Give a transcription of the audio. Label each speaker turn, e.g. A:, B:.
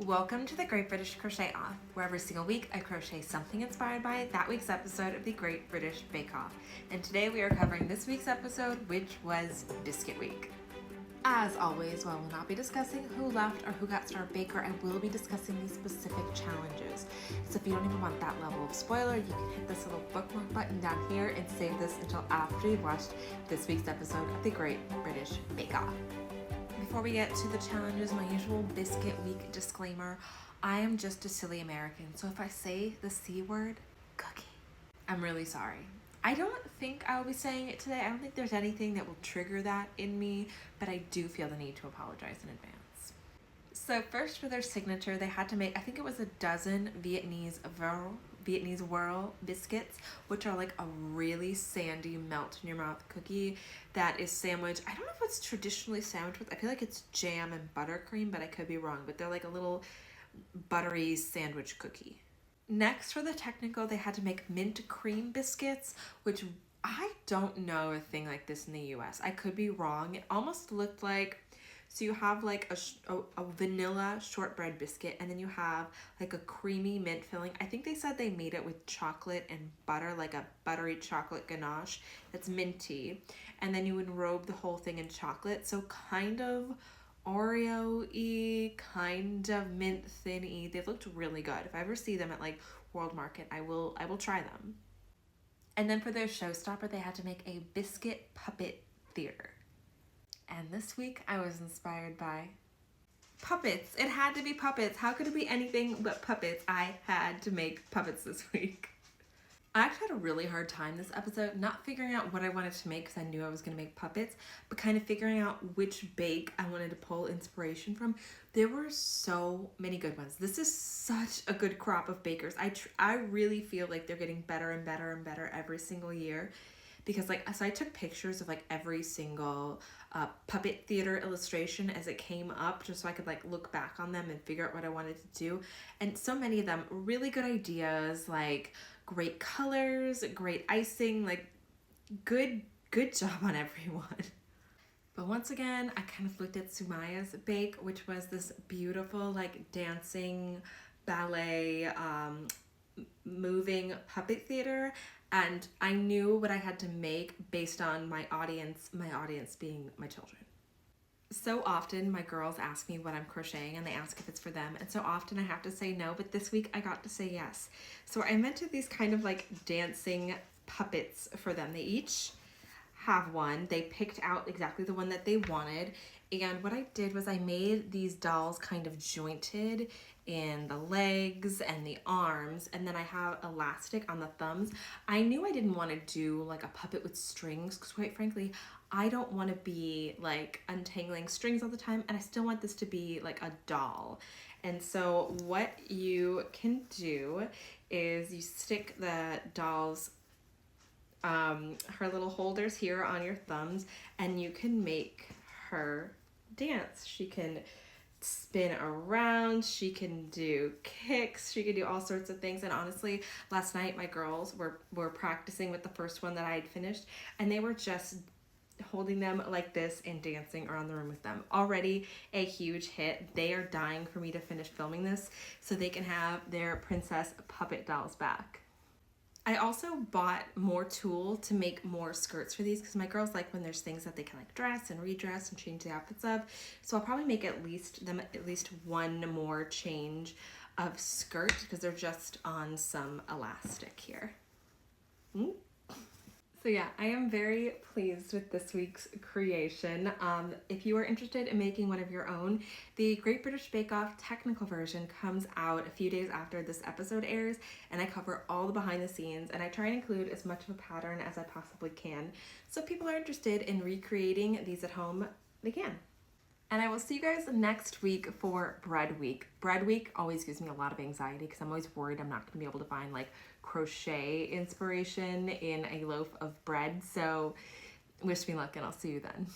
A: Welcome to the Great British Crochet Off, where every single week I crochet something inspired by that week's episode of the Great British Bake Off. And today we are covering this week's episode, which was Biscuit Week. As always, while we'll not be discussing who left or who got Star Baker, I will be discussing the specific challenges. So if you don't even want that level of spoiler, you can hit this little bookmark button down here and save this until after you've watched this week's episode of the Great British Bake Off. Before we get to the challenges, my usual Biscuit Week disclaimer, I am just a silly American, so if I say the C word, cookie, I'm really sorry. I don't think I'll be saying it today. I don't think there's anything that will trigger that in me, but I do feel the need to apologize in advance. So first, for their signature, they had to make, I think it was a dozen Vietnamese whirl biscuits, which are like a really sandy melt in your mouth cookie that is sandwiched. I don't know if it's traditionally sandwiched with, I feel like it's jam and buttercream, but I could be wrong, but they're like a little buttery sandwich cookie. Next, for the technical, they had to make mint cream biscuits, which I don't know a thing like this in the US. I could be wrong. It almost looked like, so you have like a vanilla shortbread biscuit, and then you have like a creamy mint filling. I think they said they made it with chocolate and butter, like a buttery chocolate ganache that's minty. And then you enrobe the whole thing in chocolate. So kind of Oreo-y, kind of mint thin-y. They looked really good. If I ever see them at like World Market, I will try them. And then for their showstopper, they had to make a biscuit puppet theater. And this week I was inspired by puppets. It had to be puppets. How could it be anything but puppets? I had to make puppets this week. I actually had a really hard time this episode, not figuring out what I wanted to make because I knew I was going to make puppets, but kind of figuring out which bake I wanted to pull inspiration from. There were so many good ones. This is such a good crop of bakers. I really feel like they're getting better and better and better every single year. Because so I took pictures of like every single puppet theater illustration as it came up, just so I could like look back on them and figure out what I wanted to do. And so many of them, really good ideas, like great colors, great icing, like good job on everyone. But once again, I kind of looked at Sumaya's bake, which was this beautiful like dancing ballet moving puppet theater, and I knew what I had to make based on my audience being my children. So often my girls ask me what I'm crocheting and they ask if it's for them, and so often I have to say no, but this week I got to say yes. So I invented these kind of like dancing puppets for them. They each have one. They picked out exactly the one that they wanted, and what I did was I made these dolls kind of jointed in the legs and the arms, and then I have elastic on the thumbs. I knew I didn't want to do like a puppet with strings because quite frankly I don't want to be like untangling strings all the time, and I still want this to be like a doll. And so what you can do is you stick the doll's her little holders here on your thumbs, and you can make her dance. She can spin around, she can do kicks, she can do all sorts of things. And honestly, last night my girls were practicing with the first one that I had finished, and they were just holding them like this and dancing around the room with them. Already a huge hit. They are dying for me to finish filming this so they can have their princess puppet dolls back. I also bought more tulle to make more skirts for these because my girls like when there's things that they can like dress and redress and change the outfits of. So I'll probably make at least one more change of skirt because they're just on some elastic here. So yeah, I am very pleased with this week's creation. If you are interested in making one of your own, the Great British Bake Off technical version comes out a few days after this episode airs, and I cover all the behind the scenes, and I try and include as much of a pattern as I possibly can. So if people are interested in recreating these at home, they can. And I will see you guys next week for Bread Week. Bread Week always gives me a lot of anxiety because I'm always worried I'm not going to be able to find like crochet inspiration in a loaf of bread. So wish me luck, and I'll see you then.